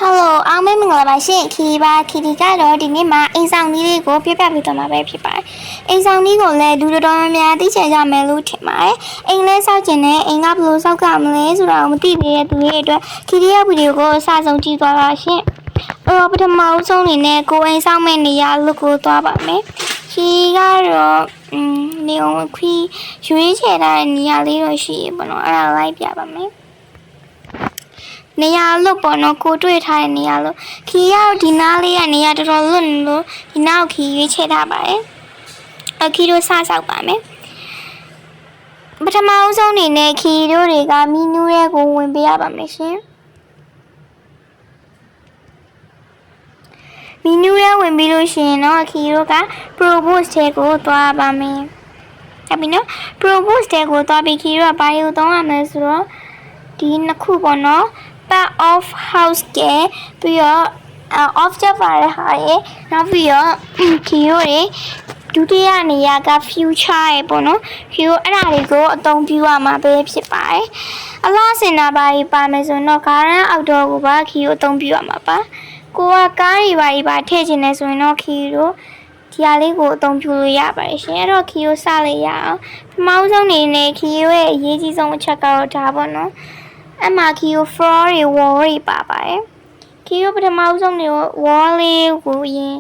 Hello အားမင်္ဂလာပါရှင်ခီပါခီဒီကတော့ဒီနေ့မှာအိမ်ဆောင်ကြီးလေးကိုပြပြပေးသွားမှာပဲဖြစ်ပါတယ်အိမ်ဆောင်ကြီးကိုလည်းလူတော်များများသိချင်ကြမယ်လို့ထင်ပါတယ်အိမ်လဲဆောက်ကျင်တဲ့အိမ်ကဘယ်လိုဆောက်ကြမလဲဆိုတာကိုမသိသေးတဲ့သူတွေအတွက်ခီဒီရဲ့ဗီဒီယိုကိုအစဆုံးကြည့်သွားပါရှင်ပထမဆုံးအနေနဲ့ကိုအိမ်ဆောင်မဲ့နေရာလို့ကိုသွားပါမယ်ခီကတော့နေအောင်ခွီရွေးချယ်ထားတဲ့နေရာလေးတော့ရှိရပါတော့အဲ့ဒါလိုက်ပြပါမယ်နေရာလို့ပေါ့နော်ကိုတွေ့ထားတဲ့နေရာလို့ခီရောက်ဒီနားလေးကနေရာတော်တော်လွတ်နေလို့ဒီနောက်ခီရွေးချယ်ထားပါတယ်အခီတို့စဆောက်ပါမယ်ပထမအဆုံးအနေနဲ့ခီတို့တွေကမီနူးရဲ့ကိုဝင်ပေးရပါမယ်ရှင်မီနူးရဲ့ဝင်ပြီးလို့ရှိရင်တော့ခီတို့က propose တဲ့ကိုသွားပါမယ်အဲ့ပြီးနော် propose တဲ့ကိုသွားပြီးခီတို့ကဘာလို့သုံးရမလဲဆိုတော့ဒီနှစ်ခုပေါ့နော်part of house ကပြီးတော့ object ပါတဲ့ဟာရေနောက်ပြီးတော့ခီရိုတွေဒုတိယနေရာက future ရေပေါ့နော်ခီရိုအဲ့ဒါတွေကိုအသုံးပြုရမှာပဲဖြစ်ပါတယ်အလားစင်တာပါမယ်ဆိုတော့ current outdoor ကိုပါခီရိုအသုံးပြုရမှာပါကိုကကားတွေပါထည့်ခြင်းနဲ့ဆိုရင်တော့ခီရိုဒီဟာလေးကိုအသုံးပြုလို့ရပါတယ်ရှင်အဲ့တော့ခီရိုစလိုက်ရအောင်ပထမဆုံးနေနဲ့ခီရိုရဲ့အရေးကြီးဆုံးအချက်ကတော့ဒါပေါ့နော်အမခီယို floor တွေ wall တွေပါပါတယ်ခီယိုပထမဆုံးနေ wall လေးကိုရင်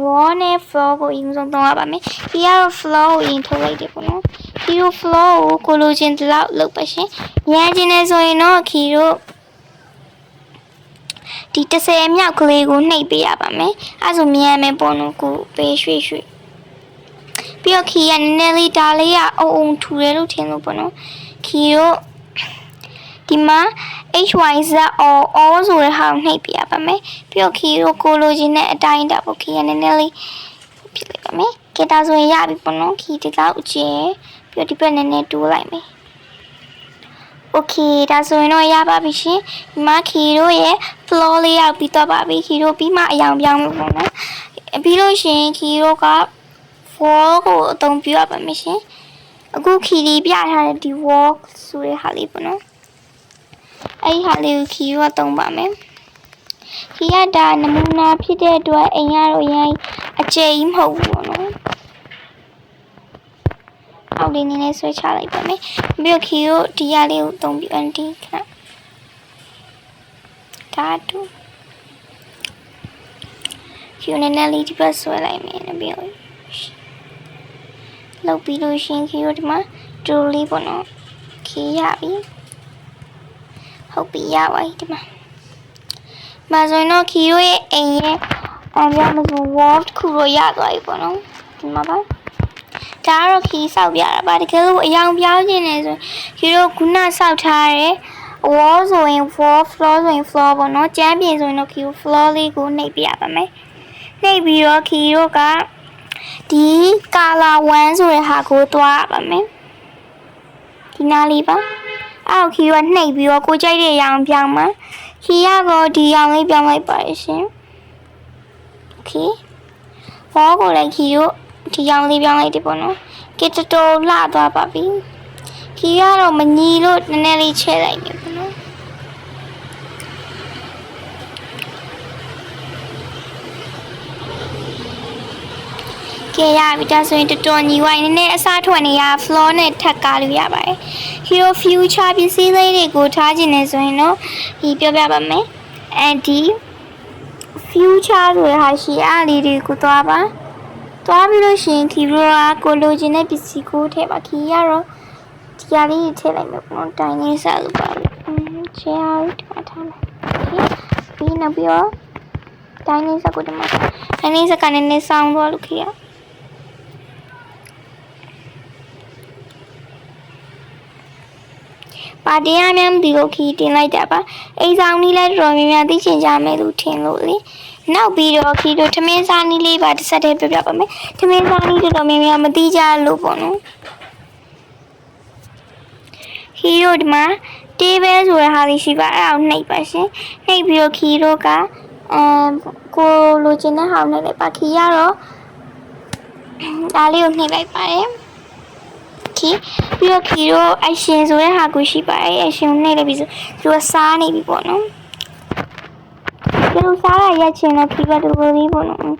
wall နဲ့ floor ကိုအရင်ဆုံးသုံးရပါမယ်ခီကတော့ floor ကိုရင်ထုတ်လိုက်တယ်ပေါ့နော်ခီယို floor ကိုလိုချင်တဲ့လောက်လုပ်ပါရှင်ညံချင်နေဆိုရင်တော့ခီယိုဒီ30မြောက်ကလေးကိုနှိပ်ပေးရပါမယ်အဲဆိုမြန်မယ်ပေါ့နော်ကိုပေးရွှေ့ပြီးတော့ခီရနည်းနည်းလေးဒါလေးကအုံထူတယ်လို့ထင်လို့ပေါ့နော်ခီယိုဒီမှာ HYZ all ဆိုတဲ့ဟာကိုနှိပ်ပြရပါမယ်ပြီးတော့ခီရိုကိုလိုချင်တဲ့အတိုင်းတာပေါ့ခီရနည်းနည်းလေးဖြစ်လိုက်ပါမယ်ကဲဒါဆိုရင်ရပြီပေါ့နော်ခီဒီလောက်အကျယ်ပြီးတော့ဒီဘက်နည်းနည်းတိုးလိုက်မယ်โอเคဒါဆိုရင်တော့ရပါပြီရှင်ဒီမှာခီရိုရဲ့ floor လေးရောက်ပြီးတော့ပါပြီခီရိုပြီးမှအယောင်ပြောင်းလို့ပေါ့နော်ပြီးလို့ရှင်ခီရိုက wall ကိုအသုံးပြုရပါမယ်ရှင်အခုခီဒီပြထားတဲ့ဒီ wall ဆိုတဲ့ဟာလေးပေါ့နော်အဲ့ဒီဟာလေးကိုခီရိုကသုံးပါမယ်ခီရဒါနမူနာဖြစ်တဲ့အတွက်အိမ်ရတော့ရိုင်းအကျယ်ကြီးမဟုတ်ဘူးပေါ့နော်အောက်လေးနည်းနည်းဆွဲချလိုက်ပါမယ်ပြီးတော့ခီရိုဒီဟာလေးကိုသုံးပြီးအန်တီခဏဒါတူခီရိုနည်းနည်းလေးဒီဘက်ဆွဲလိုက်မယ်ပြီးတော့လောက်ပြီးလို့ရှင်ခီရိုဒီမှာဒူလေးပေါ့နော်ခီရပြီဟုတ်ပြီရပါပြီဒီမှာမဆိုရင်တော့ခီရိုရဲ့အိမ်ရဲ့ပြောမလို့ wall ခုတော့ရသွားပြီပေါ့နော်ဒီမှာပါဒါကတော့ခီဆောက်ပြတာပါတကယ်လို့အယောင်ပြောင်းခြင်းနေဆိုခီရိုခုနဆောက်ထားတဲ့ wall ဆိုရင် wall floor ဆိုရင် floor ပေါ့နော်ကျမ်းပြင်ဆိုရင်တော့ခီရို floor လေးကိုနှိပ်ပြရပါမယ်နှိပ်ပြီးတော့ခီရိုကဒီ color 1ဆိုတဲ့ဟာကိုသွားရပါမယ်ဒီနားလေးပါအောက်ခီကနှိပ်ပြီးတော့ကိုကြိုက်တဲ့ရောင်ပြောင်းမှာခီကတော့ဒီရောင်လေးပြောင်းလိုက်ပါရှင်โอเคဘောကိုလည်းခီတို့ဒီရောင်လေးပြောင်းလိုက်တယ်ပေါ့နော်ကစ်တိုလှသွားပါပြီခီကတော့မညီလို့နည်းနည်းလေးချဲလိုက်တယ်ပေါ့နော်ကဲရပြီဒါဆိုရင်တော်တော်ညီဝိုင်းနည်းနည်းအစားထွက်နေရ floor နဲ့ထပ်ကားလို့ရပါတယ် Hero future ပစ္စည်းလေးတွေကိုထားခြင်းနေဆိုရင်တော့ဒီပြောပြပါမယ်ဒီ future ဆိုတဲ့ဟာရှိအားလေးတွေကိုသွားပြီးလို့ရှိရင် Hero ကကိုလိုချင်တဲ့ပစ္စည်းကိုထည့်ပါခီကတော့ဒီဟာလေးထည့်လိုက်မယ်ပေါ့နော်တိုင်းနေစားလို့ပါလို့ချေအားဒီမှာထားမယ်ပြီးနောက်ပြီးတော့တိုင်းနေစားကိုဒီမှာတိုင်းနေစားကနေနေဆောင်သွားလို့ခီရပါတရားများမသိလို့ခီတင်လိုက်တာပါအိမ်ဆောင်နီးလဲတော်တော်များများသိချင်ကြမယ်လို့ထင်လို့လေနောက်ပြီးတော့ခီတို့ထမင်းစားနီးလေးပါတစ်ဆက်တည်းပြပြပါမယ်ထမင်းစားနီးတော်တော်များများမသိကြလို့ပေါ့နော်ခီတို့ဒီမှာတေးပဲဆိုတဲ့ဟာလေးရှိပါအဲ့အောင်နှိပ်ပါရှင်နှိပ်ပြီးတော့ခီတို့ကကိုလိုချင်တဲ့ဟာကိုနှိပ်လိုက်ပါခီကတော့ဒါလေးကိုနှိပ်လိုက်ပါတယ်ခီပြီးတော့ခီတို့အရှင်ဆိုတဲ့ဟာကိုရှိပါတယ်အရှင်ကိုနှိပ်လိုက်ပြီးဆိုသူကစားနေပြီပေါ့နော် ကဲလို့စားရရက်ချင်တော့ခီးကတူလေးပေါ့နော်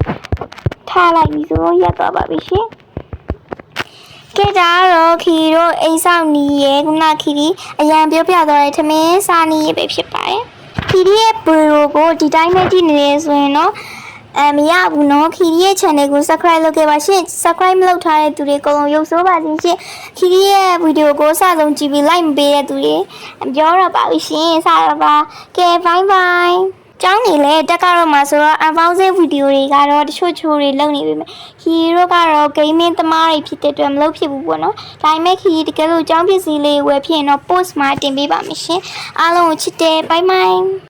ထားလိုက်ပြီဆိုတော့ရက်သွားပါပြီရှင်ကဲဒါတော့ခီတို့အိမ်ဆောင်နီးရဲ့ခုနခီဒီအရန်ပြောပြသွားတဲ့ထမင်းစားနီးရဲ့ပဲဖြစ်ပါတယ်ခီဒီရဲ့ဗီဒီယိုကိုဒီတိုင်းပဲကြည့်နေရဆိုရင်တော့မရဘူးနော်ခီဒီရဲ့ channel ကို subscribe လုပ်ခဲ့ပါရှင် subscribe မလုပ်ထားတဲ့သူတွေအကုန်လုံးရုပ်ဆိုးပါစေရှင်ခီဒီရဲ့ဗီဒီယိုကိုစဆုံးကြည့်ပြီး like မပေးတဲ့သူတွေပြောတော့ပါပြီရှင်စပါပါကဲ bye bye ကျောင်းနေလေတက်ကတော့မှာဆိုတော့ unboxing ဗီဒီယိုတွေကတော့တချို့တွေလုပ်နေပြီမယ်ခီတို့ကတော့ gaming သမားတွေဖြစ်တဲ့အတွက်မလုပ်ဖြစ်ဘူးပေါ့နော်ဒါပေမဲ့ခီတကယ်လို့ကျောင်းပစ္စည်းလေးဝယ်ဖြစ်ရင်တော့ post မှာတင်ပေးပါမယ်ရှင်အားလုံးကိုချစ်တယ် bye bye